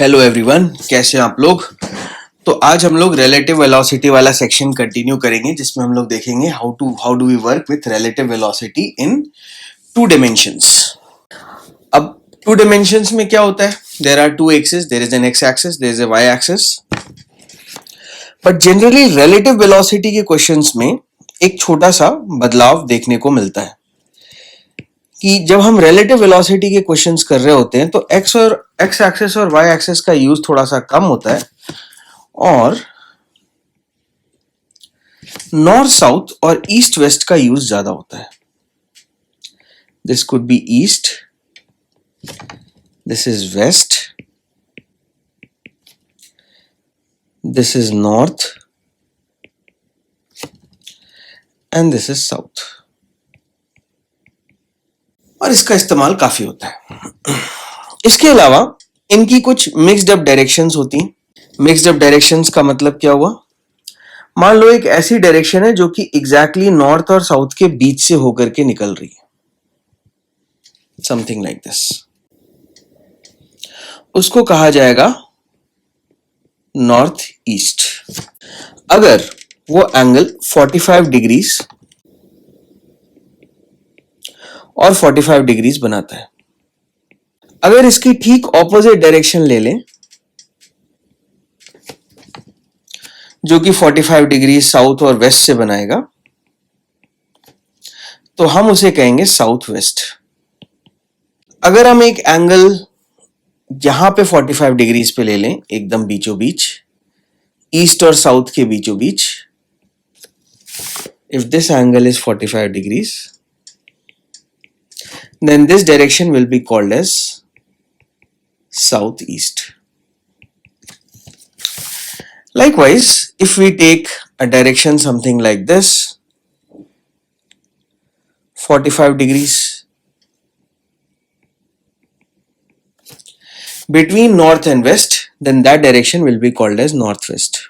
Hello everyone, कैसे हैं आप लोग। तो आज हम लोग रिलेटिव वेलोसिटी वाला सेक्शन कंटिन्यू करेंगे, जिसमें हम लोग देखेंगे how do we work with relative velocity in two dimensions. अब टू डिमेंशंस में क्या होता है, there are two axis, there is an X axis, there is a Y axis. But generally relative velocity के क्वेश्चंस में एक छोटा सा बदलाव देखने को मिलता है कि जब हम रिलेटिव वेलोसिटी के क्वेश्चंस कर रहे होते हैं तो एक्स एक्सिस और वाई एक्सिस का यूज थोड़ा सा कम होता है और नॉर्थ साउथ और ईस्ट वेस्ट का यूज ज्यादा होता है। This could be east, this is west, this is north and this is south. और इसका इस्तेमाल काफी होता है। इसके अलावा इनकी कुछ मिक्स्ड अप डायरेक्शंस होती हैं। मिक्स्ड अप डायरेक्शंस का मतलब क्या हुआ, मान लो एक ऐसी डायरेक्शन है जो कि एग्जैक्टली नॉर्थ और साउथ के बीच से होकर के निकल रही है, समथिंग लाइक दिस, उसको कहा जाएगा नॉर्थ ईस्ट। अगर वो एंगल 45 डिग्रीज और 45 डिग्रीज बनाता है, अगर इसकी ठीक ऑपोजिट डायरेक्शन ले लें जो कि 45 डिग्री साउथ और वेस्ट से बनाएगा, तो हम उसे कहेंगे साउथ वेस्ट। अगर हम एक एंगल यहां पे 45 डिग्रीज पे ले लें, एकदम बीचों बीच, ईस्ट और साउथ के बीचों बीच, if this angle is 45 degrees, then this direction will be called as southeast. Likewise, if we take a direction something like this, 45 degrees, between north and west, then that direction will be called as northwest.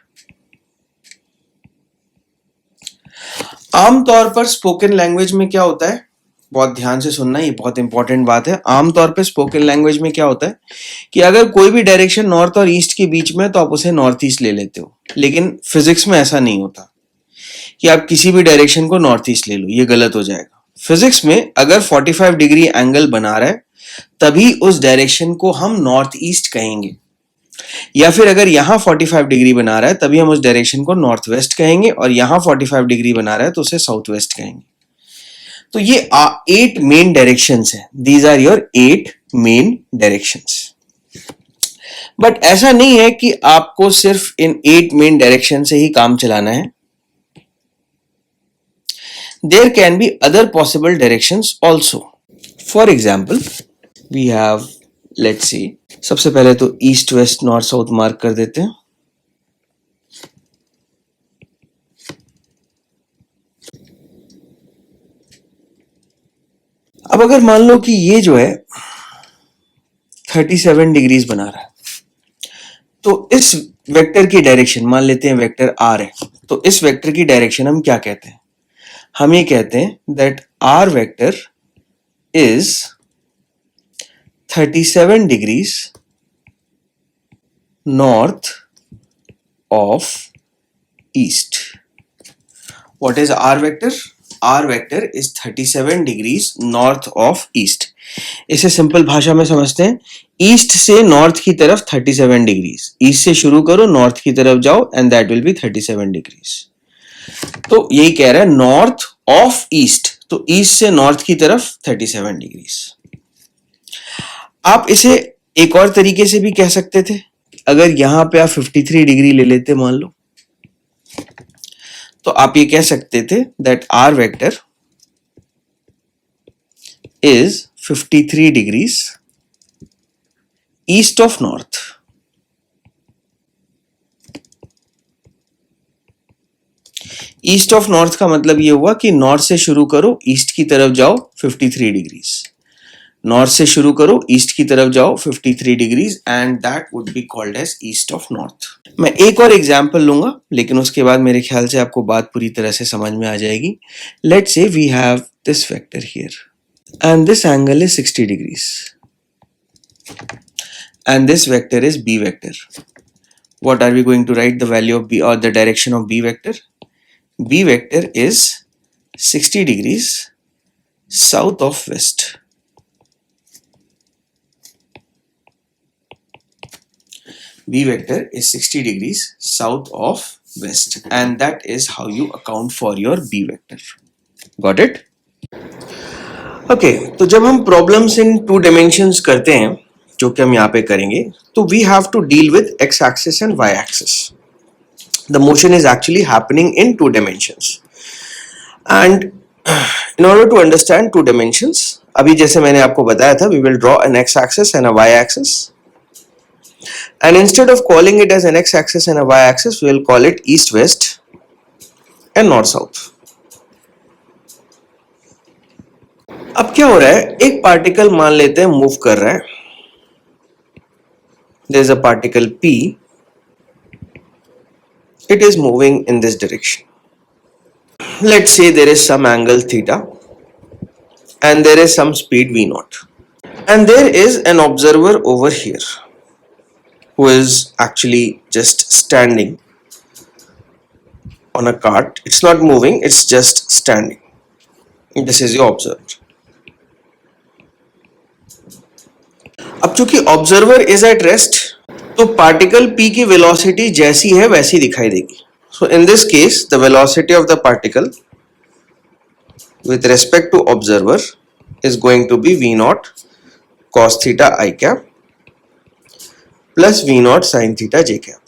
आमतौर पर spoken language में क्या होता है, बहुत ध्यान से सुनना, ये बहुत इंपॉर्टेंट बात है। आमतौर पे स्पोकन लैंग्वेज में क्या होता है कि अगर कोई भी डायरेक्शन नॉर्थ और ईस्ट के बीच में तो आप उसे नॉर्थ ईस्ट ले लेते हो, लेकिन फिजिक्स में ऐसा नहीं होता कि आप किसी भी डायरेक्शन को नॉर्थ ईस्ट ले लो, ये गलत हो जाएगा। फिजिक्स में अगर 45 डिग्री एंगल बना रहा है तभी उस डायरेक्शन को हम नॉर्थ ईस्ट कहेंगे, या फिर अगर यहां 45 डिग्री बना रहा है तभी हम उस डायरेक्शन को नॉर्थ वेस्ट कहेंगे, और यहां 45 डिग्री बना रहा है तो उसे साउथ वेस्ट कहेंगे। तो ये 8 मेन डायरेक्शंस हैं, these are your 8 main directions. But ऐसा नहीं है कि आपको सिर्फ इन 8 मेन डायरेक्शन से ही काम चलाना है। There can be other possible directions also. For example we have, let's see, सबसे पहले तो east west north south mark कर देते हैं। अब अगर मान लो कि ये जो है 37 डिग्रीज बना रहा है, तो इस वेक्टर की डायरेक्शन, मान लेते हैं वेक्टर आर है, तो इस वेक्टर की डायरेक्शन हम क्या कहते हैं, हम ये कहते हैं that R vector is 37 degrees north of east. What is R vector? R vector is 37 degrees north of east. इसे सिंपल भाषा में समझते हैं, ईस्ट से नॉर्थ की तरफ 37 डिग्रीज, ईस्ट से शुरू करो नॉर्थ की तरफ जाओ and that will B 37 degrees. तो यही कह रहा है नॉर्थ ऑफ ईस्ट, तो ईस्ट से नॉर्थ की तरफ 37 डिग्रीज। आप इसे एक और तरीके से भी कह सकते थे, अगर यहां पे आप 53 डिग्री ले लेते मान लो, तो आप ये कह सकते थे that R vector is 53 degrees east of north. East of north का मतलब ये हुआ कि नॉर्थ से शुरू करो ईस्ट की तरफ जाओ 53 डिग्रीज, नॉर्थ से शुरू करो ईस्ट की तरफ जाओ 53 degrees, and that would be called as east of north. मैं एक और एग्जांपल लूंगा, लेकिन उसके बाद मेरे ख्याल से आपको बात पूरी तरह से समझ में आ जाएगी। Let's say we have this vector here and this angle is 60 degrees and this vector is b vector. What are we going to write the value of b or the direction of b vector? B vector is 60 degrees south of west. B vector is 60 degrees south of west, and that is how you account for your B vector. Got it? Okay, तो जब हम problems in 2 dimensions करते हैं, जो कि हम यहाँ पे करेंगे, तो we have to deal with x axis and y axis. The motion is actually happening in 2 dimensions, and in order to understand 2 dimensions, अभी जैसे मैंने आपको बताया था, we will draw an x axis and a y axis. And instead of calling it as an x-axis and a y-axis, we will call it east-west and north-south. अब क्या हो रहा है? एक पार्टिकल मान लेते हैं मूव कर रहा है. There is a particle P. It is moving in this direction. Let's say there is some angle theta, and there is some speed v0, and there is an observer over here who is actually just standing on a cart. It's not moving, it's just standing. This is your observer. अब चूंकि observer is at rest, तो particle P की velocity जैसी है वैसी दिखाई देगी. So in this case, the velocity of the particle with respect to observer is going to be v0 cos theta I cap plus v0 sin theta j cap.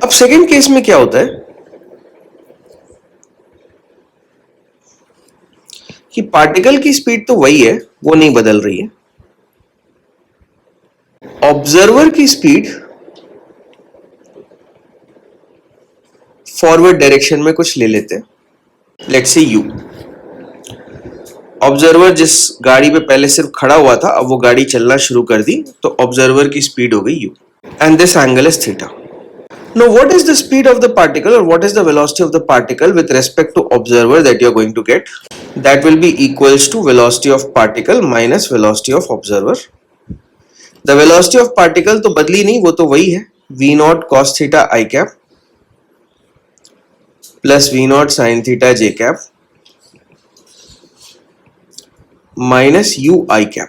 अब second case में क्या होता है कि पार्टिकल की speed तो वही है, वो नहीं बदल रही है. ऑब्जर्वर की स्पीड फॉरवर्ड डायरेक्शन में कुछ ले लेते हैं. Let's say u. ऑब्जर्वर जिस गाड़ी पे पहले सिर्फ खड़ा हुआ था, अब वो गाड़ी चलना शुरू कर दी, तो ऑब्जर्वर की स्पीड हो गई u, and this angle is theta. Now what is the speed of the particle or what is the velocity of the particle with respect to observer that you are going to get? That will be equals to velocity of particle minus velocity of observer. The velocity of particle तो बदली नहीं, वो तो वही है, v0 cos theta I cap plus v0 sin theta j cap minus u I cap.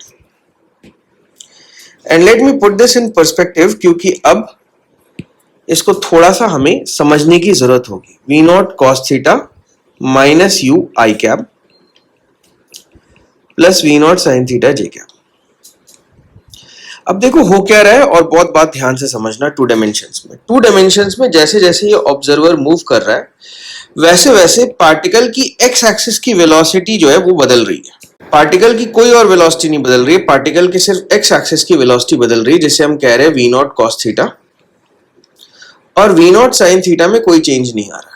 And let me put this in perspective, क्योंकि अब इसको थोड़ा सा हमें समझने की जरूरत होगी. v0 cos theta minus u I cap plus v0 sin theta j cap. अब देखो हो क्या रहा है, और बहुत बात ध्यान से समझना. 2 डायमेंशंस में, 2 डायमेंशंस में जैसे जैसे ये ऑब्जर्वर मूव कर रहा है, वैसे वैसे पार्टिकल की एक्स एक्सिस की वेलोसिटी जो है वो बदल रही है. पार्टिकल की कोई और वेलोसिटी नहीं बदल रही है, पार्टिकल की सिर्फ एक्स एक्सिस की वेलोसिटी बदल रही है, जिसे हम कह रहे हैं v0 cos थीटा, और v0 sin थीटा में कोई चेंज नहीं आ रहा.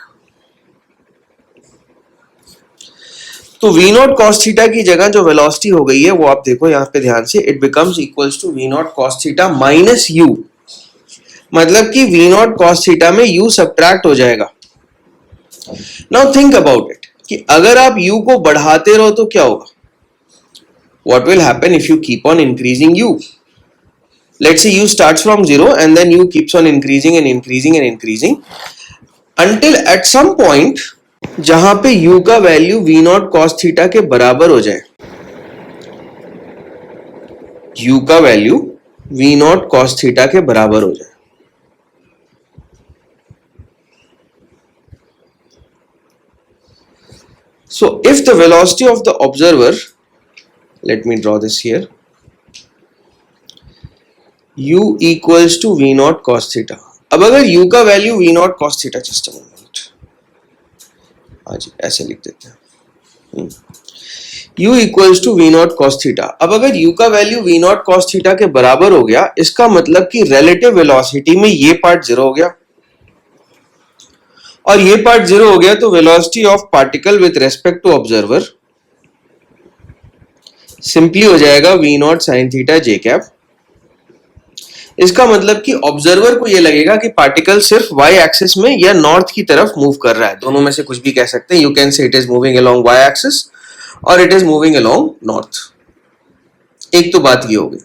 तो v0 cos थीटा की जगह जो वेलोसिटी हो गई है वो आप देखो यहां पे ध्यान से, it becomes equals to v0 cos theta minus u. मतलब कि v0 cos थीटा में u सब्ट्रैक्ट हो जाएगा. नाउ थिंक अबाउट इट कि अगर आप u को बढ़ाते रहो तो क्या होगा? What will happen if you keep on increasing u? Let's say u starts from 0 and then u keeps on increasing and increasing and increasing until at some point जहां पे u का वैल्यू v0 cos थीटा के बराबर हो जाए. u का value v0 cos theta के बराबर हो जाए. So if the velocity of the observer, let me draw this here, u equals to v0 cos theta. अब अगर u का value v0 cos theta, just a moment, आज ऐसे लिख देते हैं, u equals to v0 cos theta. अब अगर u का वैल्यू v0 cos theta के बराबर हो गया, इसका मतलब कि relative velocity में ये पार्ट 0 हो गया और ये पार्ट 0 हो गया, तो velocity of particle with respect to observer simply हो जाएगा v0 sin theta j cap. इसका मतलब कि ऑब्जर्वर को यह लगेगा कि पार्टिकल सिर्फ y एक्सिस में या नॉर्थ की तरफ मूव कर रहा है. दोनों में से कुछ भी कह सकते हैं. You can say it is moving along y axis और it is moving along north. एक तो बात ये हो गई।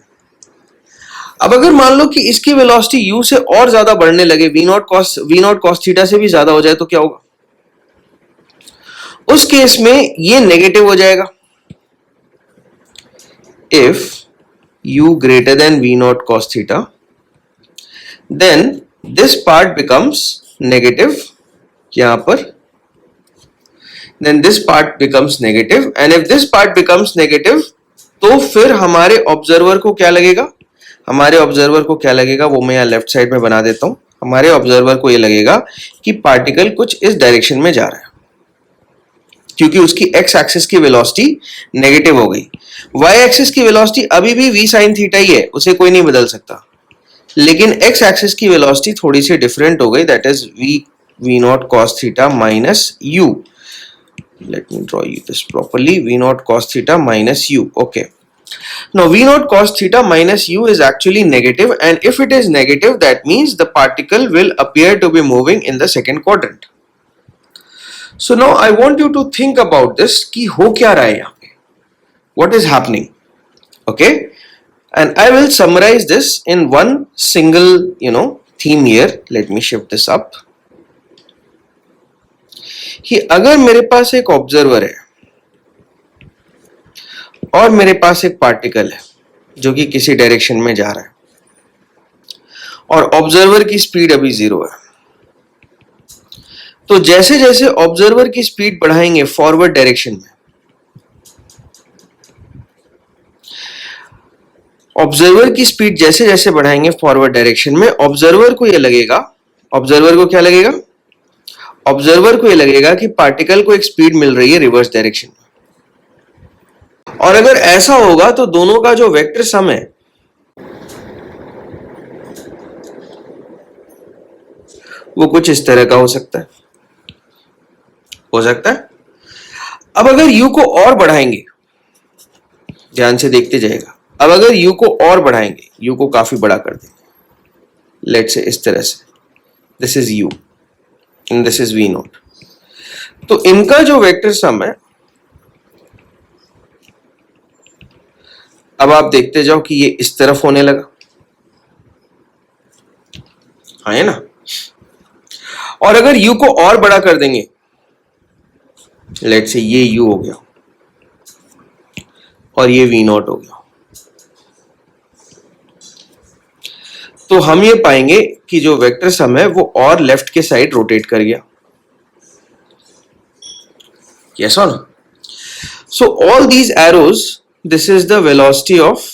अब अगर मान लो कि इसकी वेलोसिटी u से और ज्यादा बढ़ने लगे, v नॉट कॉस थीटा से भी ज्यादा हो जाए तो क्या होगा? उस केस में ये नेगेटिव हो जाएगा। If u greater than v naught cos theta, then this part becomes negative यहां पर, then this part becomes negative, and if this part becomes negative तो फिर हमारे ऑब्जर्वर को क्या लगेगा? हमारे ऑब्जर्वर को क्या लगेगा वो मैं यहां लेफ्ट साइड में बना देता हूं। हमारे ऑब्जर्वर को ये लगेगा कि पार्टिकल कुछ इस डायरेक्शन में जा रहा है, क्योंकि उसकी एक्स एक्सिस की वेलोसिटी नेगेटिव हो गई। वाई एक्सिस की वेलोसिटी अभी भी v sin थीटा ही है, उसे कोई नहीं बदल सकता, लेकिन एक्स एक्सिस की वेलोसिटी थोड़ी सी डिफरेंट हो गई, that is v not cos theta minus u। let me draw you this properly, v naught cos theta minus u. Okay, now v naught cos theta minus u is actually negative, and if it is negative that means the particle will appear to be moving in the second quadrant. So now I want you to think about this कि हो क्या रहा है यहाँ पे, what is happening? Okay, and I will summarize this in one single theme here. Let me shift this up. कि अगर मेरे पास एक ऑब्जर्वर है और मेरे पास एक पार्टिकल है जो कि किसी डायरेक्शन में जा रहा है, और ऑब्जर्वर की स्पीड अभी 0 है, तो जैसे जैसे ऑब्जर्वर की स्पीड बढ़ाएंगे फॉरवर्ड डायरेक्शन में, ऑब्जर्वर की स्पीड जैसे जैसे बढ़ाएंगे फॉरवर्ड डायरेक्शन में, ऑब्जर्वर को यह लगेगा, ऑब्जर्वर को क्या लगेगा? ऑब्जर्वर को यह लगेगा कि पार्टिकल को एक स्पीड मिल रही है रिवर्स डायरेक्शन में। और अगर ऐसा होगा तो दोनों का जो वेक्टर सम है वो कुछ इस तरह का हो सकता है, अब अगर u को और बढ़ाएंगे, ध्यान से देखते जाएगा, अब अगर u को और बढ़ाएंगे, u को काफी बड़ा कर देंगे, लेट्स से इस तरह से, this is u and this is v naught, तो इनका जो वेक्टर सम है, अब आप देखते जाओ कि ये इस तरफ होने लगा, हाँ है ना? और अगर u को और बड़ा कर देंगे, लेट्स से ये u हो गया और ये v नॉट हो गया, तो हम ये पाएंगे कि जो वेक्टर सम है वो और लेफ्ट के साइड रोटेट कर गया। Yes or no? So all these arrows, this is the velocity of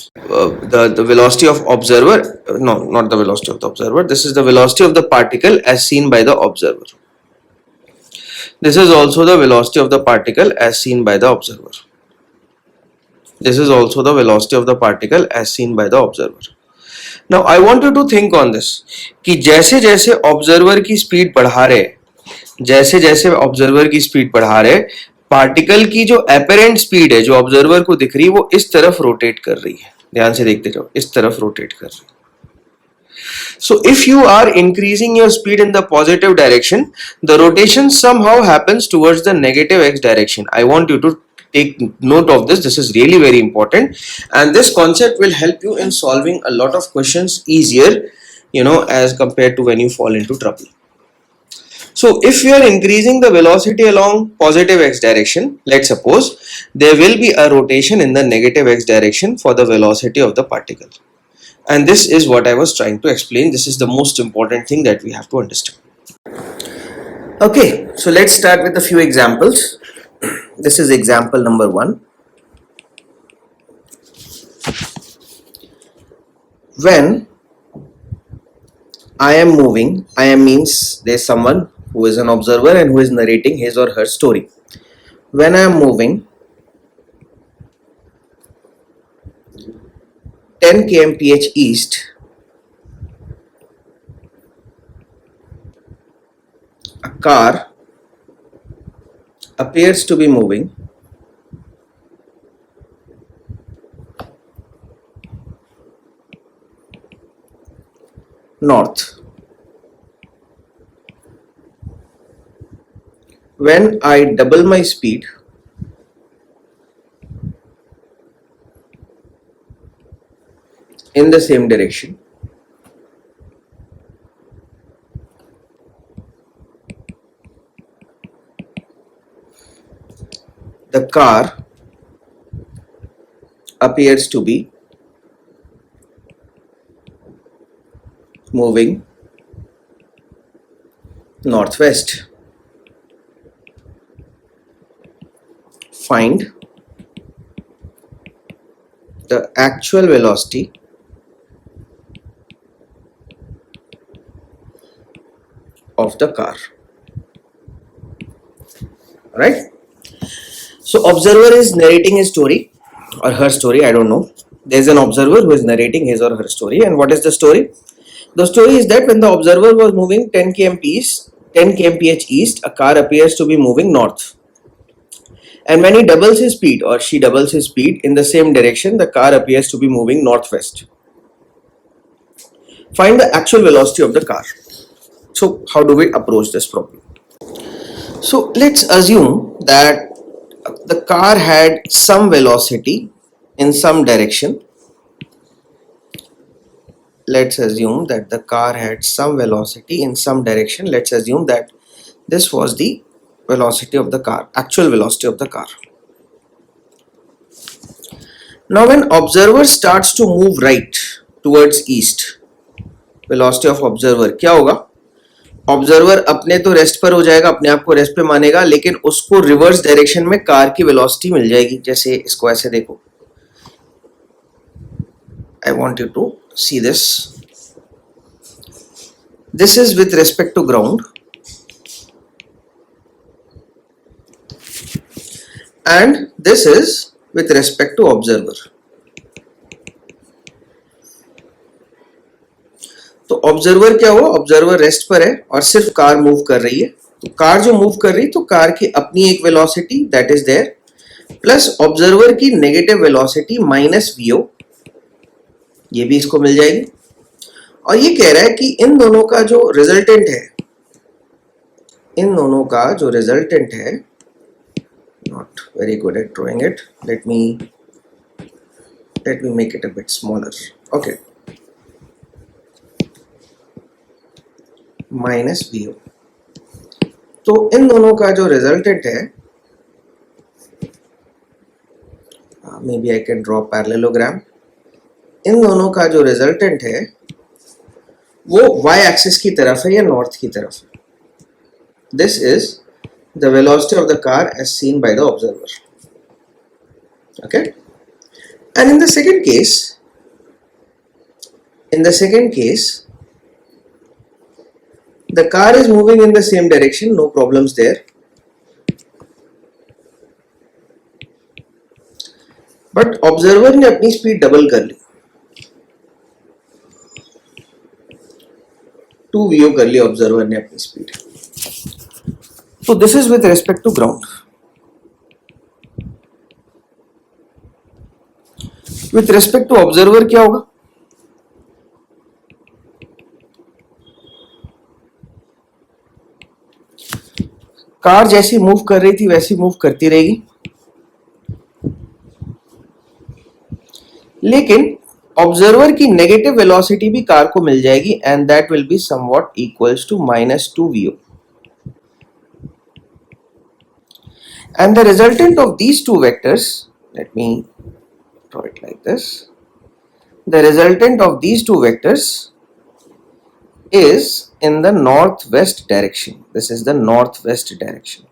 the velocity of observer. No, not the velocity of the observer. This is the velocity of the particle as seen by the observer. This is also the velocity of the particle as seen by the observer. This is also the velocity of the particle as seen by the observer. Now I want you to think on this कि जैसे जैसे observer की speed बढ़ा रहे, जैसे जैसे observer की speed बढ़ा रहे, पार्टिकल की जो एपरेंट स्पीड है जो ऑब्जर्वर को दिख रही है वो इस तरफ रोटेट कर रही है, ध्यान से देखते जाओ, इस तरफ रोटेट कर रही है। So if you are increasing your speed in the positive direction, the rotation somehow happens towards the negative x direction. I want you to take note of this. This is really very important, and this concept will help you in solving a lot of questions easier, as compared to when you fall into trouble. So if you are increasing the velocity along positive x direction, let's suppose there will be a rotation in the negative x direction for the velocity of the particle. And this is what I was trying to explain. This is the most important thing that we have to understand. Okay, so let's start with a few examples. This is example number 1. When I am moving, I am means there's someone who is an observer and who is narrating his or her story. When I am moving 10 kmph east, a car appears to be moving north. When I double my speed, in the same direction, the car appears to be moving northwest. Find the actual velocity of the car. Right? So observer is narrating his story or her story, I don't know. There's an observer who is narrating his or her story. And what is the story? The story is that when the observer was moving 10 kmph east, a car appears to be moving north. And when he doubles his speed or she doubles his speed in the same direction, the car appears to be moving northwest. Find the actual velocity of the car. So how do we approach this problem? So let's assume that the car had some velocity in some direction. Let's assume that the car had some velocity in some direction. Let's assume that this was the velocity of the car, actual velocity of the car. Now when observer starts to move right towards east, velocity of observer क्या होगा? Observer अपने तो rest पर हो जाएगा, अपने आप को रेस्ट पे मानेगा, लेकिन उसको रिवर्स डायरेक्शन में कार की वेलोसिटी मिल जाएगी. जैसे इसको ऐसे देखो, I want you to see this. This is with respect to ground and this is with respect to observer. तो ऑब्जर्वर क्या हुआ? ऑब्जर्वर रेस्ट पर है और सिर्फ कार मूव कर रही है. तो कार जो मूव कर रही, तो कार की अपनी एक velocity that is there plus observer की नेगेटिव वेलोसिटी माइनस वीओ, ये भी इसको मिल जाएगी. और ये कह रहा है कि इन दोनों का जो रिजल्टेंट है, not very good at drawing it, let me make it a bit smaller. Okay, minus v o. तो इन दोनों का जो रिजल्टेंट है, may be I can draw parallelogram. इन दोनों का जो रिजल्टेंट है वो y एक्सिस की तरफ है या नॉर्थ की तरफ है. This is the velocity of the car as seen by the observer. Okay, and in the second case the car is moving in the same direction, no problems there. But observer ने अपनी speed double कर ली, 2 कर ली observer ने अपनी speed. तो this is with respect to ground. With respect to observer क्या होगा? Car जैसी मूव कर रही थी वैसी मूव करती रहेगी, लेकिन ऑब्जर्वर की नेगेटिव वेलोसिटी भी कार को मिल जाएगी and that will be somewhat equals to -2 VO. And the resultant of these two vectors, let me draw it like this. The resultant of these two vectors is in the northwest direction. This is the northwest direction.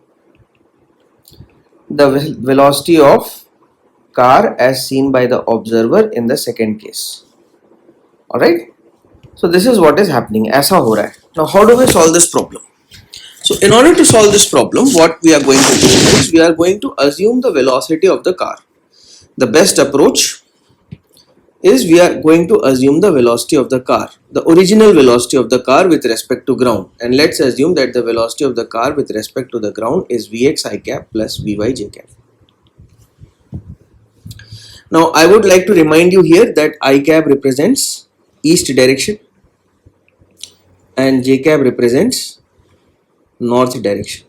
The velocity of car as seen by the observer in the second case. Alright. So this is what is happening. ऐसा हो रहा है. Now how do we solve this problem? So in order to solve this problem, what we are going to do is we are going to assume the velocity of the car. The best approach is we are going to assume the velocity of the car, the original velocity of the car with respect to ground, and let's assume that the velocity of the car with respect to the ground is Vx I cap plus Vy j cap. Now I would like to remind you here that I cap represents east direction and j cap represents north direction.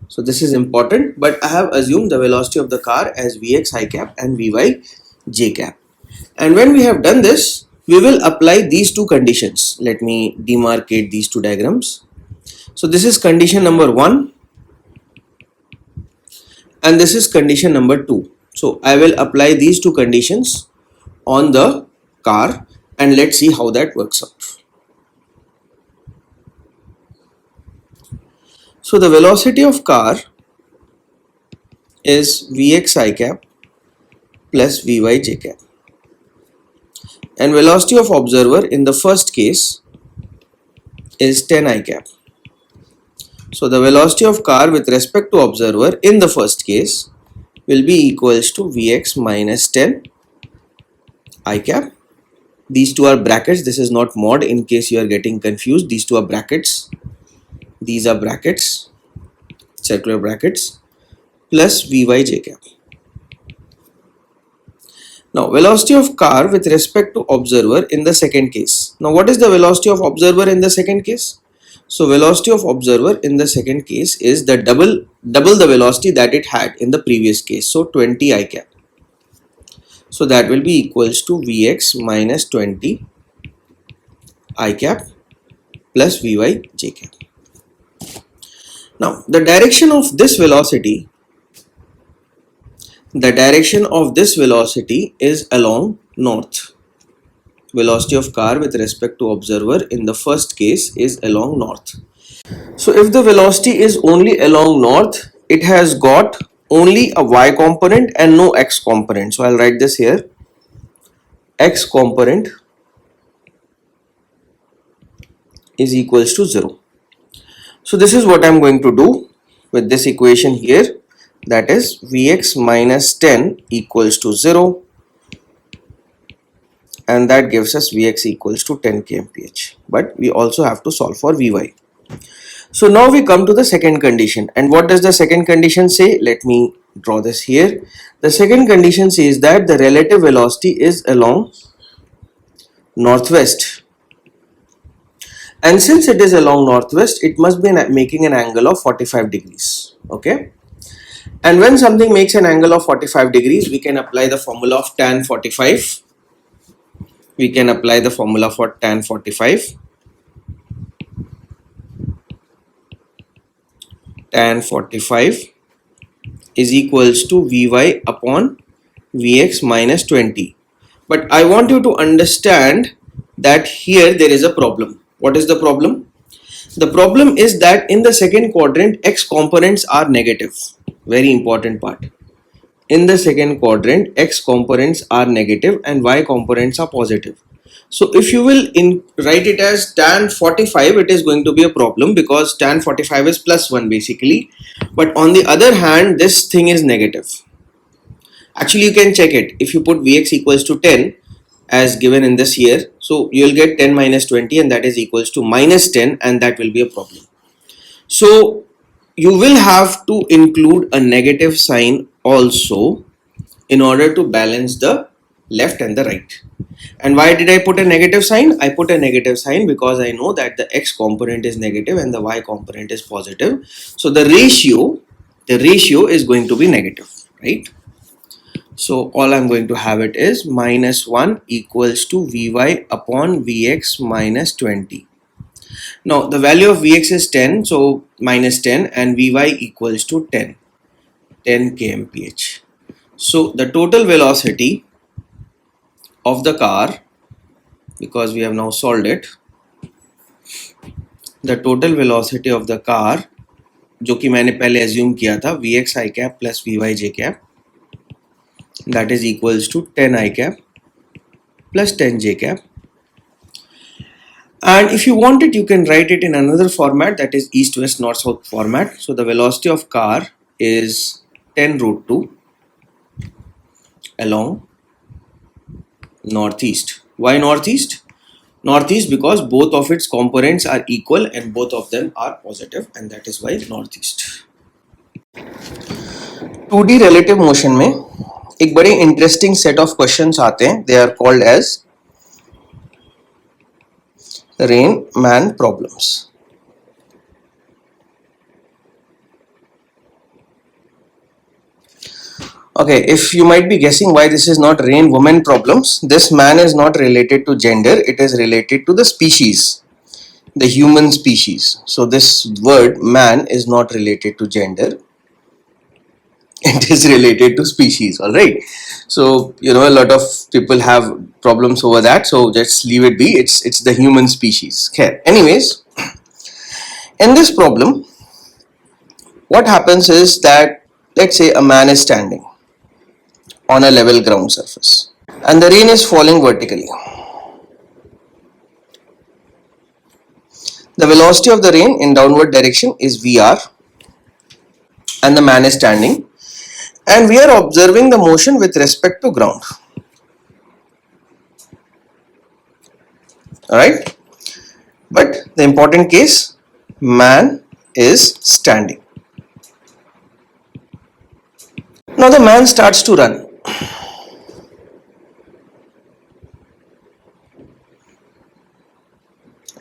So this is important, but I have assumed the velocity of the car as Vx I cap and Vy j cap. And when we have done this, we will apply these two conditions. Let me demarcate these two diagrams. So this is condition number 1 and this is condition number 2. So I will apply these two conditions on the car and let's see how that works out. So the velocity of car is Vx I cap plus Vy j cap, and velocity of observer in the first case is 10 I cap. So the velocity of car with respect to observer in the first case will be equals to Vx minus 10 I cap. These two are brackets. This is not mod in case you are getting confused. These two are brackets. These are brackets, circular brackets, plus Vy j cap. Now velocity of car with respect to observer in the second case. Now what is the velocity of observer in the second case? So velocity of observer in the second case is the double the velocity that it had in the previous case. So 20 I cap. So that will be equals to Vx minus 20 I cap plus Vy j cap. Now the direction of this velocity is along north. Velocity of car with respect to observer in the first case is along north. So if the velocity is only along north, it has got only a y component and no x component. So I'll write this here. X component is equals to 0. So this is what I'm going to do with this equation here. That is Vx minus 10 equals to 0. And that gives us Vx equals to 10 kmph. But we also have to solve for Vy. So now we come to the second condition. And what does the second condition say? Let me draw this here. The second condition says that the relative velocity is along northwest. And since it is along northwest, it must be making an angle of 45 degrees. Okay. And when something makes an angle of 45 degrees, we can apply the formula of tan 45. We can apply the formula for tan 45. Tan 45 is equals to Vy upon Vx minus 20. But I want you to understand that here there is a problem. What is the problem? The problem is that in the second quadrant, x components are negative. Very important part. In the second quadrant, x components are negative and y components are positive. So if you will write it as tan 45, it is going to be a problem because tan 45 is plus 1 basically. But on the other hand, this thing is negative. Actually, you can check it. If you put Vx equals to 10 as given in this here, so you will get 10 minus 20 and that is equals to minus 10 and that will be a problem. So you will have to include a negative sign also in order to balance the left and the right. And why did I put a negative sign? I put a negative sign because I know that the x component is negative and the y component is positive. So the ratio is going to be negative, right? So all I'm going to have it is minus 1 equals to Vy upon Vx minus 20. Now the value of Vx is 10, so minus 10, and Vy equals to 10 kmph. So the total velocity of the car, because we have now solved it, the total velocity of the car, जो कि मैंने पहले assume किया था, Vx I cap plus Vy j cap, that is equals to 10 I cap plus 10 j cap. And if you want it, you can write it in another format, that is east west north south format. So the velocity of car is 10 root 2 along northeast. Why northeast? Northeast because both of its components are equal and both of them are positive, and that is why northeast. 2D relative motion में एक बड़े interesting set of questions आते हैं. They are called as Riemann problems. Okay, if you might be guessing why this is not rain woman problems, this man is not related to gender, it is related to the species, the human species. So this word man is not related to gender, it is related to species. All right, so a lot of people have problems over that, so just leave it be. It's the human species. Okay, anyways, in this problem what happens is that, let's say a man is standing on a level ground surface and the rain is falling vertically. The velocity of the rain in downward direction is Vr, and the man is standing, and we are observing the motion with respect to ground. Alright, but the important case, man is standing. Now the man starts to run.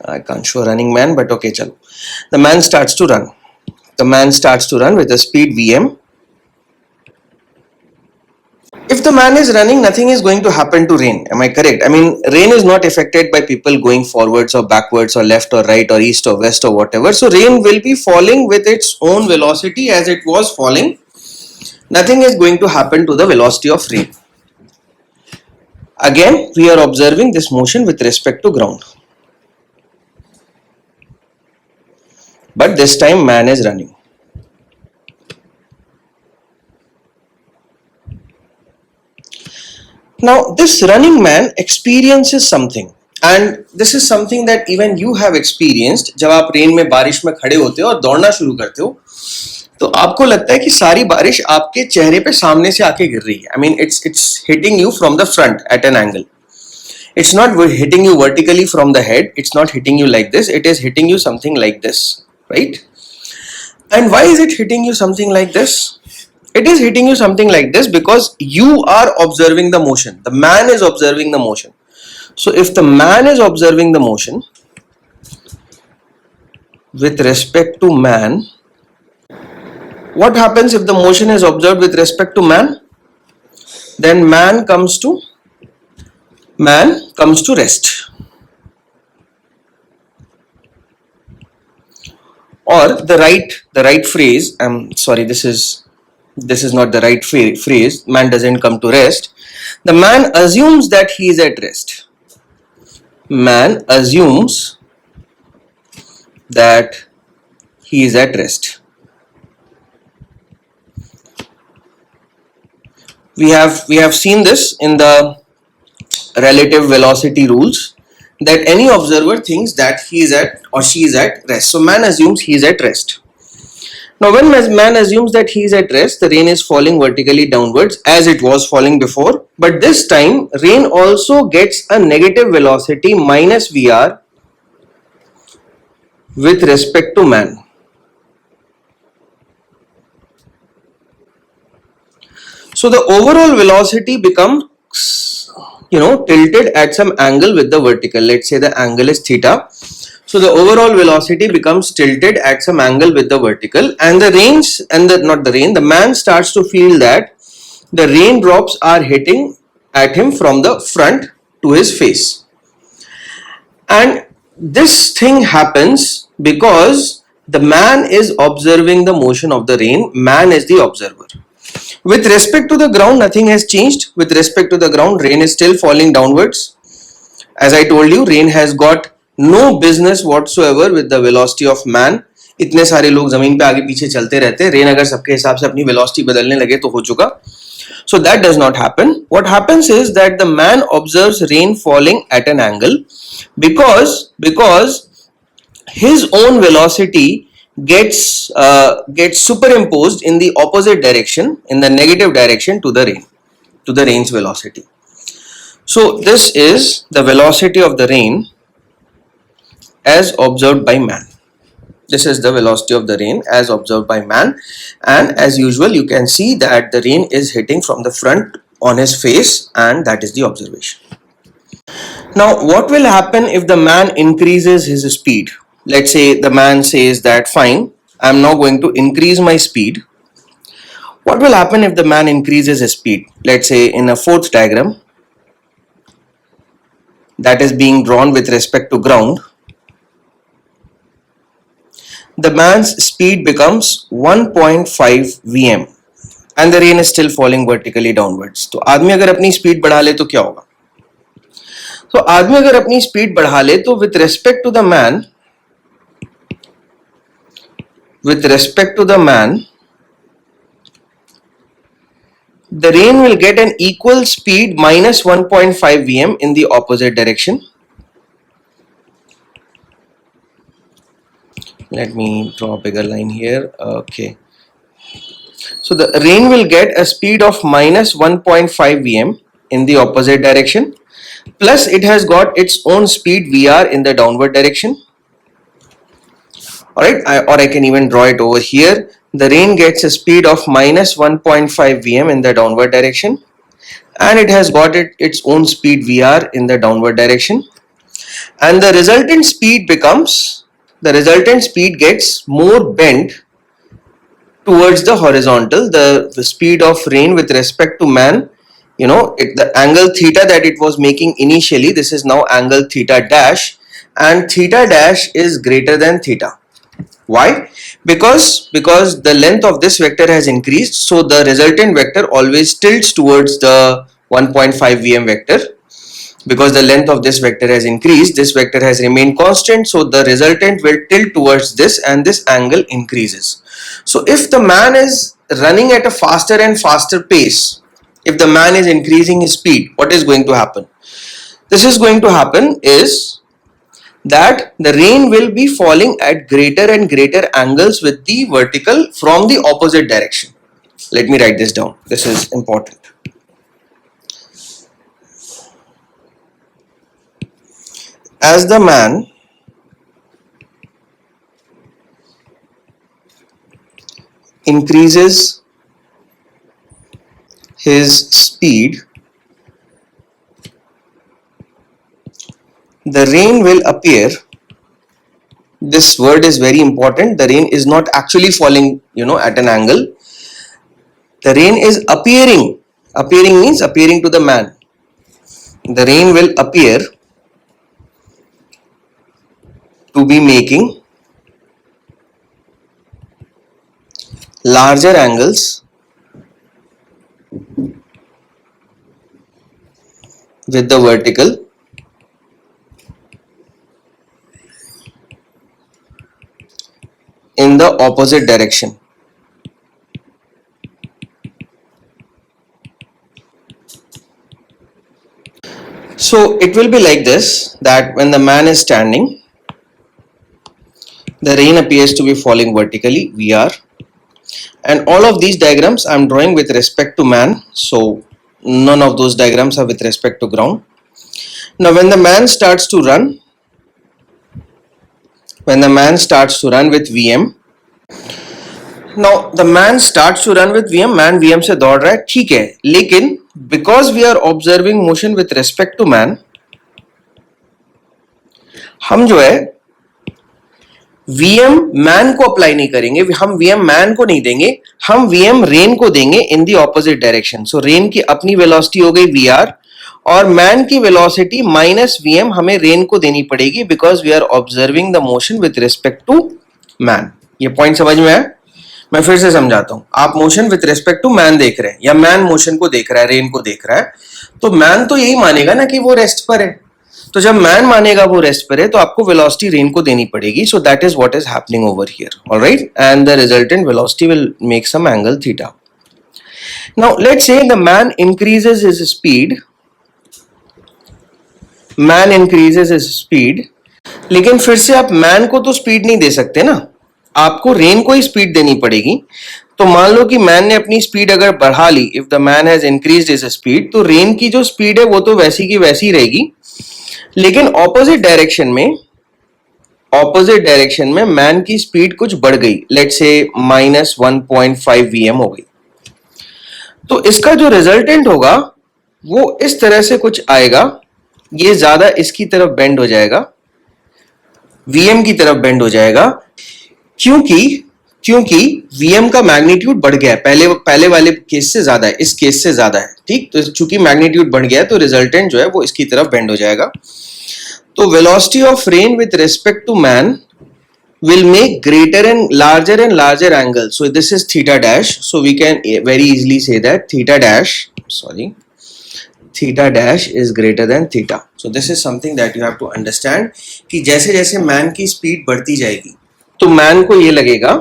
I can't show a running man, but okay, chalo. The man starts to run. The man starts to run with a speed Vm. If the man is running, nothing is going to happen to rain. Am I correct? I mean, rain is not affected by people going forwards or backwards or left or right or east or west or whatever. So rain will be falling with its own velocity as it was falling. Nothing is going to happen to the velocity of rain. Again, we are observing this motion with respect to ground. But this time man is running. Now this running man experiences something, and this is something that even you have experienced. जब आप rain में बारिश में खड़े होते हो और दौड़ना शुरू करते हो तो आपको लगता है कि सारी बारिश आपके चेहरे पे सामने से आके गिर रही है. I mean it's hitting you from the front at an angle. It's not hitting you vertically from the head. It's not hitting you like this. It is hitting you something like this, right? And why is it hitting you something like this? It is hitting you something like this because you are observing the motion. The man is observing the motion. So if the man is observing the motion with respect to man, what happens if the motion is observed with respect to man? Then man comes to rest. Or the right phrase, I'm sorry, this is not the right phrase. Man doesn't come to rest. The man assumes that he is at rest. Man assumes that he is at rest. We have seen this in the relative velocity rules, that any observer thinks that he is at or she is at rest. So man assumes he is at rest. Now when man assumes that he is at rest, the rain is falling vertically downwards as it was falling before, but this time rain also gets a negative velocity minus Vr with respect to man. So the overall velocity becomes tilted at some angle with the vertical. Let's say the angle is theta. So the overall velocity becomes tilted at some angle with the vertical, and the man starts to feel that the raindrops are hitting at him from the front to his face. And this thing happens because the man is observing the motion of the rain. Man is the observer. With respect to the ground, nothing has changed. With respect to the ground, rain is still falling downwards. As I told you, rain has got no business whatsoever with the velocity of man. इतने सारे लोग जमीन पे आगे पीछे चलते रहते हैं. रेन अगर सबके हिसाब से अपनी वेलोसिटी बदलने लगे तो हो चुका. So that does not happen. What happens is that the man observes rain falling at an angle because his own velocity gets superimposed in the opposite direction, in the negative direction to the rain's velocity. So this is the velocity of the rain as observed by man. This is the velocity of the rain as observed by man, and as usual you can see that the rain is hitting from the front on his face, and that is the observation. Now what will happen if the man increases his speed? Let's say the man says that fine, I am now going to increase my speed. What will happen if the man increases his speed? Let's say in a fourth diagram that is being drawn with respect to ground, the man's speed becomes 1.5 vm and the rain is still falling vertically downwards. तो आदमी अगर अपनी speed बढ़ा ले तो क्या होगा? तो आदमी अगर अपनी स्पीड बढ़ा ले तो with respect to the man, the rain will get an equal speed minus 1.5 vm in the opposite direction. Let me draw a bigger line here. Okay. So the rain will get a speed of minus 1.5 vm in the opposite direction, plus it has got its own speed vr in the downward direction. Alright, or I can even draw it over here. The rain gets a speed of minus 1.5 vm in the downward direction, and it has got its own speed vr in the downward direction, and the resultant speed gets more bent towards the horizontal. The speed of rain with respect to man, the angle theta that it was making initially, this is now angle theta dash, and theta dash is greater than theta. Why? Because the length of this vector has increased, so the resultant vector always tilts towards the 1.5 vm vector. Because the length of this vector has increased, this vector has remained constant, so the resultant will tilt towards this and this angle increases. So if the man is running at a faster and faster pace, if the man is increasing his speed, what is going to happen? This is going to happen is that the rain will be falling at greater and greater angles with the vertical from the opposite direction. Let me write this down. This is important. As the man increases his speed, the rain will appear. This word is very important. The rain is not actually falling, at an angle. The rain is appearing. Appearing means appearing to the man. The rain will appear to be making larger angles with the vertical in the opposite direction. So it will be like this, that when the man is standing, the rain appears to be falling vertically, VR, and all of these diagrams I am drawing with respect to man, so none of those diagrams are with respect to ground. Now when the man starts to run with VM, now the man starts to run with VM, man VM से दौड़ रहा है, ठीक है, लेकिन because we are observing motion with respect to man, हम जो है VM man को अप्लाई नहीं करेंगे, हम VM man को नहीं देंगे, हम VM rain को देंगे in the opposite direction. So rain की अपनी velocity हो गई VR और man की velocity minus VM हमें rain को देनी पड़ेगी because we are observing the motion with respect to man. ये पॉइंट समझ में आया? मैं फिर से समझाता हूं. आप motion with respect to man देख रहे हैं या मैन मोशन को देख रहा है, रेन को देख रहा है, तो मैन तो यही मानेगा ना कि वो रेस्ट पर है. तो जब मैन मानेगा वो रेस्ट पर है तो आपको वेलोसिटी रेन को देनी पड़ेगी. So that is what is happening over here. Alright, and the resultant velocity will make some angle theta. Now let's say the man increases his speed, लेकिन फिर से आप मैन को तो स्पीड नहीं दे सकते ना, आपको रेन को ही स्पीड देनी पड़ेगी. तो मान लो कि मैन ने अपनी स्पीड अगर बढ़ा ली, if the man has increased his speed, तो रेन की जो स्पीड है वो तो वैसी की वैसी रहेगी, लेकिन ऑपोजिट डायरेक्शन में मैन की स्पीड कुछ बढ़ गई, लेट्स से माइनस 1.5 वीएम हो गई. तो इसका जो रिजल्टेंट होगा वो इस तरह से कुछ आएगा. ये ज्यादा इसकी तरफ बेंड हो जाएगा, वीएम की तरफ बेंड हो जाएगा, क्योंकि क्योंकि Vm का मैग्नीट्यूड बढ़ गया है, पहले वाले केस से ज्यादा है, इस केस से ज्यादा है, ठीक। तो चूंकि मैग्नीट्यूड बढ़ गया है तो रिजल्टेंट जो है वो इसकी तरफ बेंड हो जाएगा। तो velocity of rain with respect to man will make greater and larger angle. So this is theta dash. So we can very easily say that theta dash is greater than theta. So this is something that you have to understand कि जैसे जैसे man की speed बढ़ती जाएगी तो man को ये लगेगा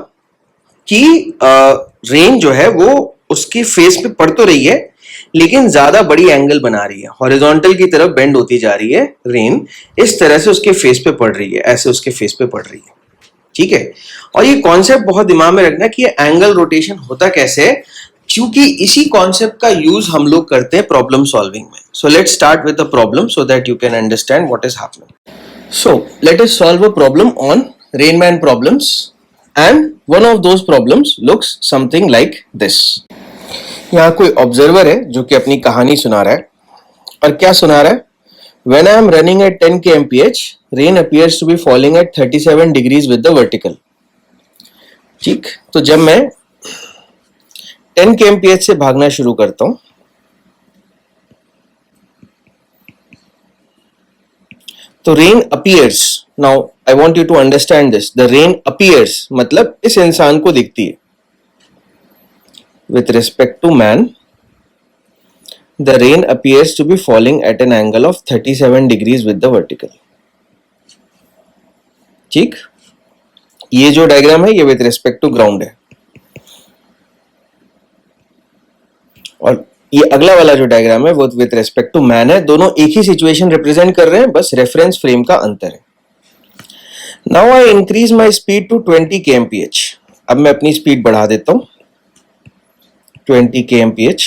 कि रेन जो है वो उसकी फेस पे पड़ तो रही है लेकिन ज्यादा बड़ी एंगल बना रही है, हॉरिजॉन्टल की तरफ बेंड होती जा रही है रेन, इस तरह से उसके फेस पे पड़ रही है, ऐसे उसके फेस पे पड़ रही है, ठीक है। और ये कॉन्सेप्ट बहुत दिमाग में रखना कि ये एंगल रोटेशन होता कैसे है, क्योंकि इसी कॉन्सेप्ट का यूज हम लोग करते हैं प्रॉब्लम सॉल्विंग में। So let's start with the problem so that you can understand what is happening. So let us solve a problem on Rain Man problems and one of those problems looks something like this. यहाँ कोई observer है जो कि अपनी कहानी सुना रहा है, और क्या सुना रहा है? When I am running at 10 kmph, rain appears to be falling at 37 degrees with the vertical. ठीक, तो जब मैं 10 kmph से भागना शुरू करता हूं तो rain appears. Now I want you to understand this. The rain appears मतलब इस इंसान को दिखती है. With respect to man, the rain appears to be falling at an angle of 37 degrees with the vertical. ठीक, ये जो डायग्राम है ये विथ रिस्पेक्ट टू ग्राउंड है, और ये अगला वाला जो डायग्राम है वो विथ रिस्पेक्ट टू मैन है। दोनों एक ही सिचुएशन रिप्रेजेंट कर रहे हैं, बस रेफरेंस फ्रेम का अंतर है। Now I increase my speed to 20 kmph. अब मैं अपनी स्पीड बढ़ा देता हूं 20 kmph.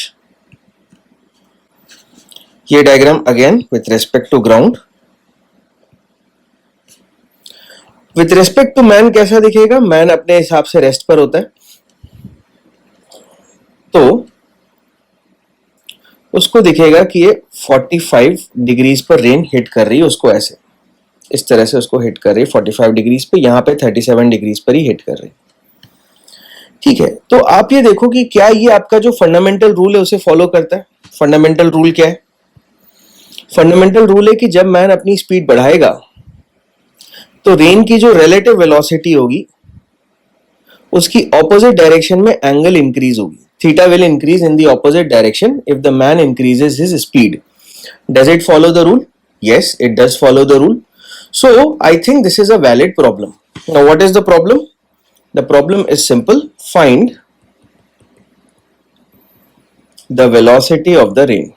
ये diagram again with respect to ground. With respect to man कैसा दिखेगा? मैन अपने हिसाब से रेस्ट पर होता है, तो उसको दिखेगा कि ये 45 डिग्रीज पर रेन हिट कर रही है उसको, ऐसे इस तरह से उसको हिट कर रही है 45 डिग्रीज पे, यहां पे 37 डिग्रीज पर ही हिट कर रही है, ठीक है। तो आप ये देखो कि क्या ये आपका जो फंडामेंटल रूल है उसे फॉलो करता है। फंडामेंटल रूल क्या है? फंडामेंटल रूल है कि जब मैन अपनी स्पीड बढ़ाएगा तो रेन की जो रिलेटिव वेलोसिटी होगी उसकी ऑपोजिट डायरेक्शन में एंगल इंक्रीज होगी। Theta will increase in the opposite direction if the man increases his speed. Does it follow the rule? Yes, it does follow the rule. So I think this is a valid problem. Now what is the problem? The problem is simple, find the velocity of the rain.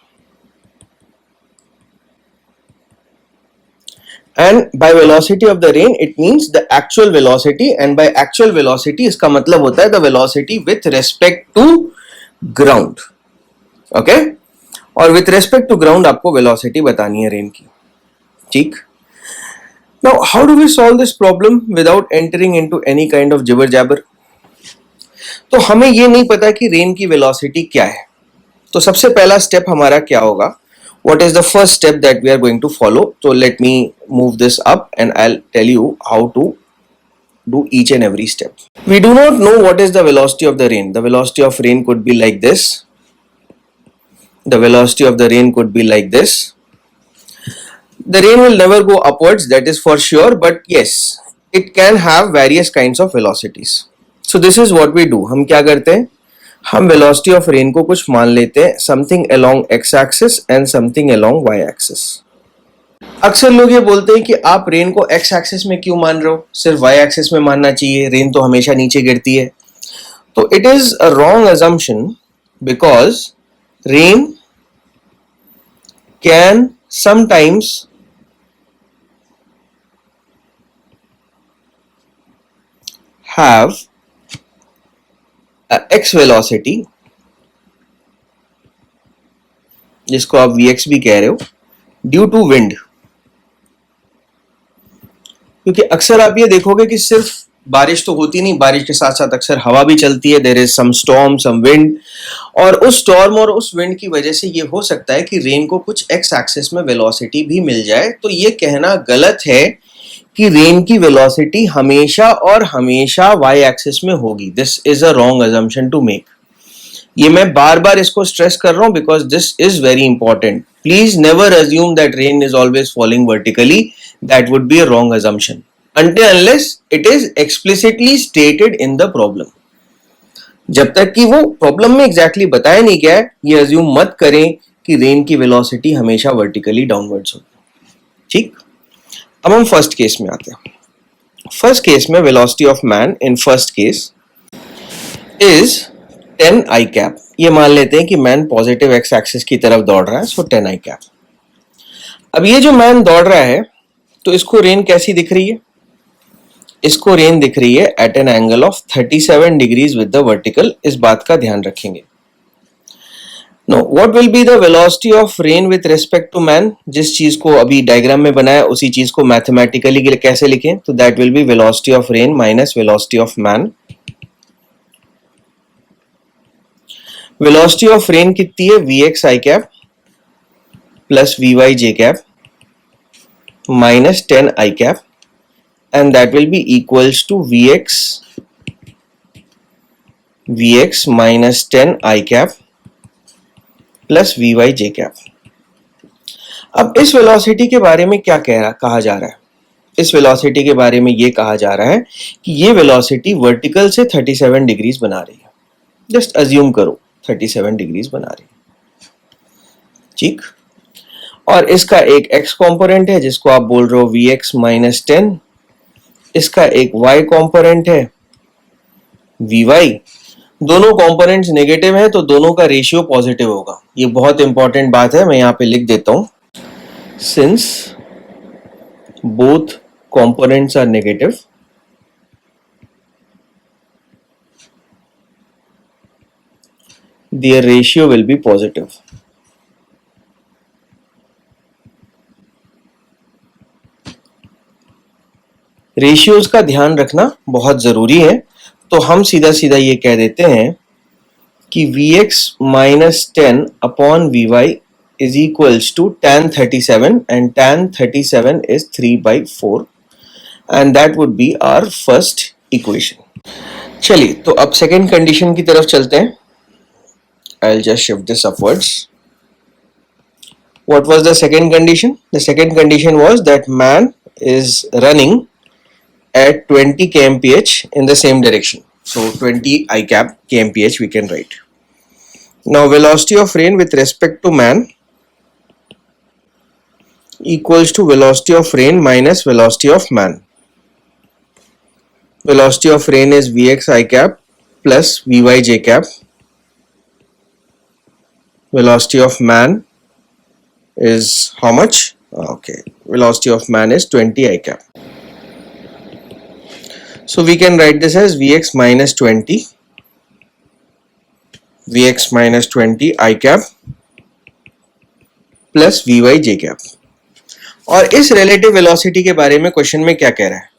And by velocity of the rain it means the actual velocity, and by actual velocity इसका मतलब होता है the velocity with respect to ground, okay? और with respect to ground आपको velocity बतानी है rain की, ठीक? Now how do we solve this problem without entering into any kind of jibber jabber? तो हमें ये नहीं पता कि रेन की velocity क्या है, तो सबसे पहला स्टेप हमारा क्या होगा? What is the first step that we are going to follow? So let me move this up and I'll tell you how to do each and every step. We do not know what is the velocity of the rain. The velocity of rain could be like this. The velocity of the rain could be like this. The rain will never go upwards, that is for sure, but yes, it can have various kinds of velocities. So this is what we do. हम क्या करते हैं? हम velocity of rain को कुछ मान लेते हैं, something along X axis and something along Y axis. अक्सर लोग ये बोलते हैं कि आप रेन को एक्स एक्सिस में क्यों मान रहे हो, सिर्फ वाई एक्सिस में मानना चाहिए, रेन तो हमेशा नीचे गिरती है। तो it is a wrong assumption because rain can sometimes have x velocity, जिसको आप vx भी कह रहे हो, ड्यू टू विंड। क्योंकि अक्सर आप ये देखोगे कि सिर्फ बारिश तो होती नहीं, बारिश के साथ साथ अक्सर हवा भी चलती है, there is some storm, some wind, और उस स्टॉर्म और उस विंड की वजह से ये हो सकता है कि रेन को कुछ एक्स एक्सिस में वेलोसिटी भी मिल जाए। तो ये कहना गलत है कि रेन की वेलोसिटी हमेशा और हमेशा वाई एक्सिस में होगी. This is a wrong assumption to make. ये मैं बार बार इसको स्ट्रेस कर रहा हूं because this is very important. Please never assume that rain is always falling vertically. That would be a wrong assumption until unless it is explicitly stated in the problem. जब तक कि वो प्रॉब्लम में exactly बताया नहीं गया है, ये अज्यूम मत करें कि रेन की वेलोसिटी हमेशा वर्टिकली डाउनवर्ड्स होगी. ठीक. अब हम फर्स्ट केस में आते हैं. फर्स्ट केस में velocity of man in first case is 10 I cap. ये मान लेते हैं कि मैन पॉजिटिव एक्स एक्सिस की तरफ दौड़ रहा है, सो 10 आई कैप. अब ये जो मैन दौड़ रहा है तो इसको रेन कैसी दिख रही है? इसको रेन दिख रही है at an angle of 37 degrees with the vertical. इस बात का ध्यान रखेंगे. No, what will be the velocity of rain with respect to man? जिस चीज को अभी डायग्राम में बनाया उसी चीज को मैथमेटिकली कैसे लिखें? तो that will B velocity of rain minus velocity of man. Velocity of rain कितनी है? vx I cap plus vy j cap minus 10 I cap, and that will be equals to vx minus 10 I cap plus vy j cap. अब इस velocity के बारे में क्या कहा जा रहा है? इस वेलोसिटी के बारे में ये कहा जा रहा है कि ये वेलोसिटी वर्टिकल से 37 डिग्रीज बना रही है. जस्ट अज्यूम करो 37 डिग्रीज बना रही है. ठीक. और इसका एक x कंपोनेंट है जिसको आप बोल रहे हो vx minus 10. इसका एक y कंपोनेंट है vy. दोनों कंपोनेंट्स नेगेटिव है तो दोनों का रेशियो पॉजिटिव होगा. ये बहुत इंपॉर्टेंट बात है, मैं यहां पे लिख देता हूं. Since both components are negative, their ratio will be positive. Ratios का ध्यान रखना बहुत जरूरी है. तो हम सीधा सीधा ये कह देते हैं कि vx minus 10 upon vy is equals to tan 37 and tan 37 is 3/4 and that would be our first equation. चलिए तो अब सेकेंड कंडीशन की तरफ चलते हैं. I'll just shift this upwards. What was the second condition? The second condition was that man is running at 20 kmph in the same direction. So 20 I cap kmph we can write. Now velocity of rain with respect to man equals to velocity of rain minus velocity of man. Velocity of rain is vx I cap plus vy j cap. Velocity of man is how much? Okay, velocity of man is 20 I cap. So we can write this as vx minus 20 I cap plus vy j cap. और इस relative velocity के बारे में question में क्या कह रहा है?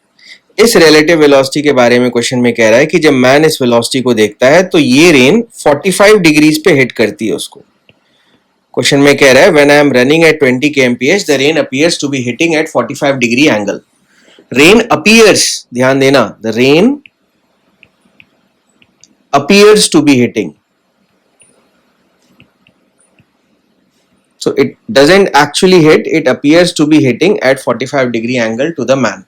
इस रिलेटिव वेलोसिटी के बारे में क्वेश्चन में कह रहा है कि जब मैन इस वेलोसिटी को देखता है तो ये रेन 45 डिग्रीज पे हिट करती है उसको. क्वेश्चन में कह रहा है when I am running at 20 kmph the rain appears to be hitting at 45 degree angle. Rain appears, ध्यान देना, the rain appears to be hitting. So it doesn't actually hit, it appears to be hitting at 45 degree angle to the man.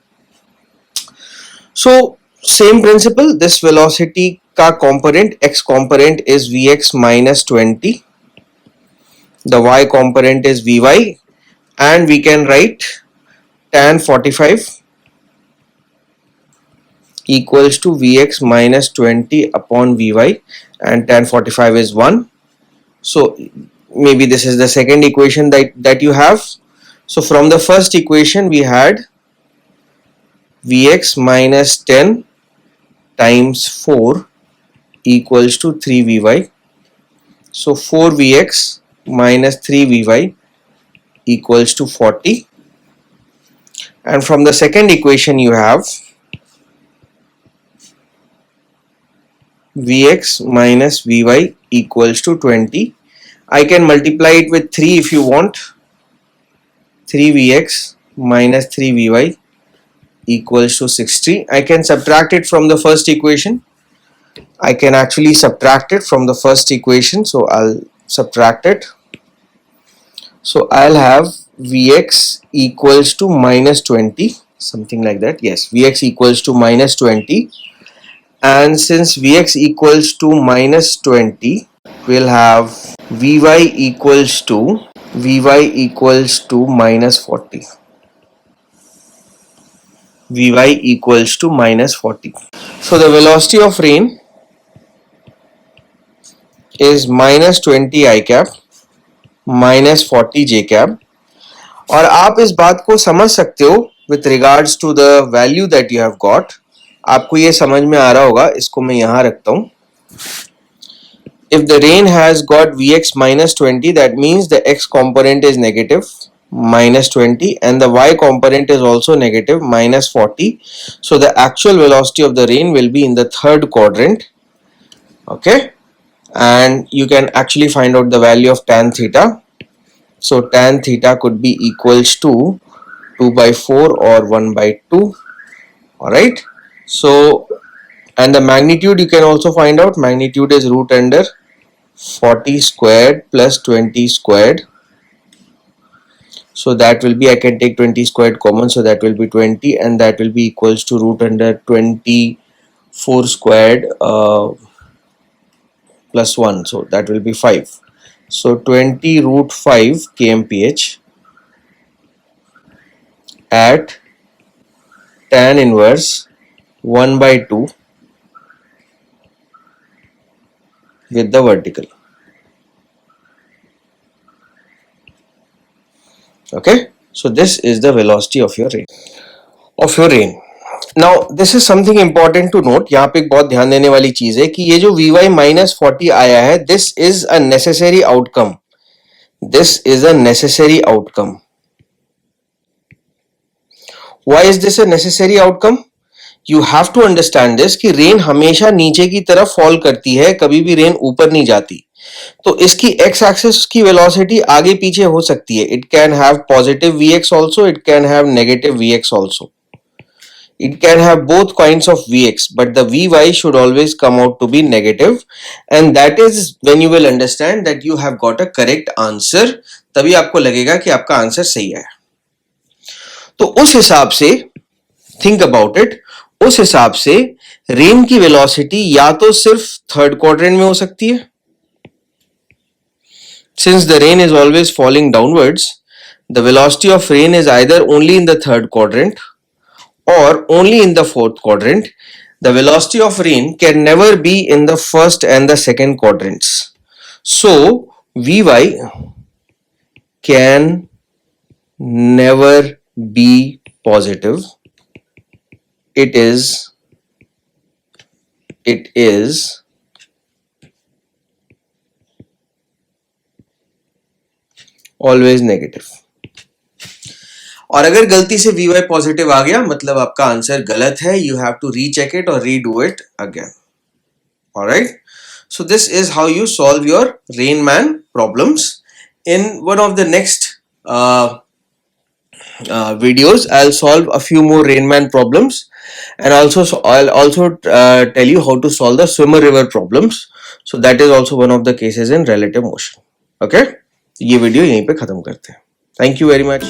So same principle, this velocity का component, x component is vx minus 20. The y component is vy and we can write tan 45 equals to vx minus 20 upon vy and tan 45 is 1. So maybe this is the second equation that you have. So from the first equation we had vx minus 10 times 4 equals to 3vy. So 4vx minus 3vy equals to 40. And from the second equation you have vx minus vy equals to 20. I can multiply it with 3 if you want. 3vx minus 3vy equals to 60. I can subtract it from the first equation. I can actually subtract it from the first equation, so I'll subtract it. So I'll have Vx equals to minus 20, something like that. Yes, Vx equals to minus 20. And since Vx equals to minus 20, we'll have Vy equals to minus 40. Vy equals to minus 40. So the velocity of rain is minus 20 I cap minus 40 j cap. और आप इस बात को समझ सकते हो with regards to the value that you have got. आपको ये समझ में आ रहा होगा, इसको मैं यहाँ रखता हूँ. If the rain has got Vx minus 20, that means the x component is negative minus 20 and the y component is also negative minus 40. So the actual velocity of the rain will be in the third quadrant. Okay, and you can actually find out the value of tan theta. So tan theta could be equals to 2 by 4 or 1 by 2. Alright, so and the magnitude you can also find out. Magnitude is root under 40 squared plus 20 squared. So that will be, I can take 20 squared common, so that will be 20, and that will be equals to root under 24 squared plus 1, so that will be 5. So 20 root 5 kmph at tan inverse 1 by 2 with the vertical. Okay, so this is the velocity of your rain. Now this is something important to note. यहाँ पे एक बहुत ध्यान देने वाली चीज है कि ये जो Vy minus 40 आया है, this is a necessary outcome. This is a necessary outcome. Why is this a necessary outcome? You have to understand this कि रेन हमेशा नीचे की तरफ फॉल करती है, कभी भी रेन ऊपर नहीं जाती. तो इसकी x एक्सिस की वेलोसिटी आगे पीछे हो सकती है. It can have positive Vx also, it can have negative Vx also. It can have both kinds of Vx, but the Vy should always come out to be negative, and that is when you will understand that you have got a correct answer. तभी आपको लगेगा कि आपका answer सही है. तो उस हिसाब से think about it. उस हिसाब से रेन की वेलोसिटी या तो सिर्फ थर्ड क्वाड्रेंट में हो सकती है, since the rain is always falling downwards, the velocity of rain is either only in the third quadrant or only in the fourth quadrant. The velocity of rain can never be in the first and the second quadrants. So Vy can never be positive. It is always negative. और अगर गलती से Vy positive आ गया मतलब आपका answer गलत है. You have to recheck it or redo it again. Alright, so this is how you solve your Rain Man problems. In one of the next videos, I'll solve a few more Rain Man problems, and I'll also tell you how to solve the swimmer river problems. So that is also one of the cases in relative motion. Okay, ये video यहीं पे खत्म करते हैं. Thank you very much.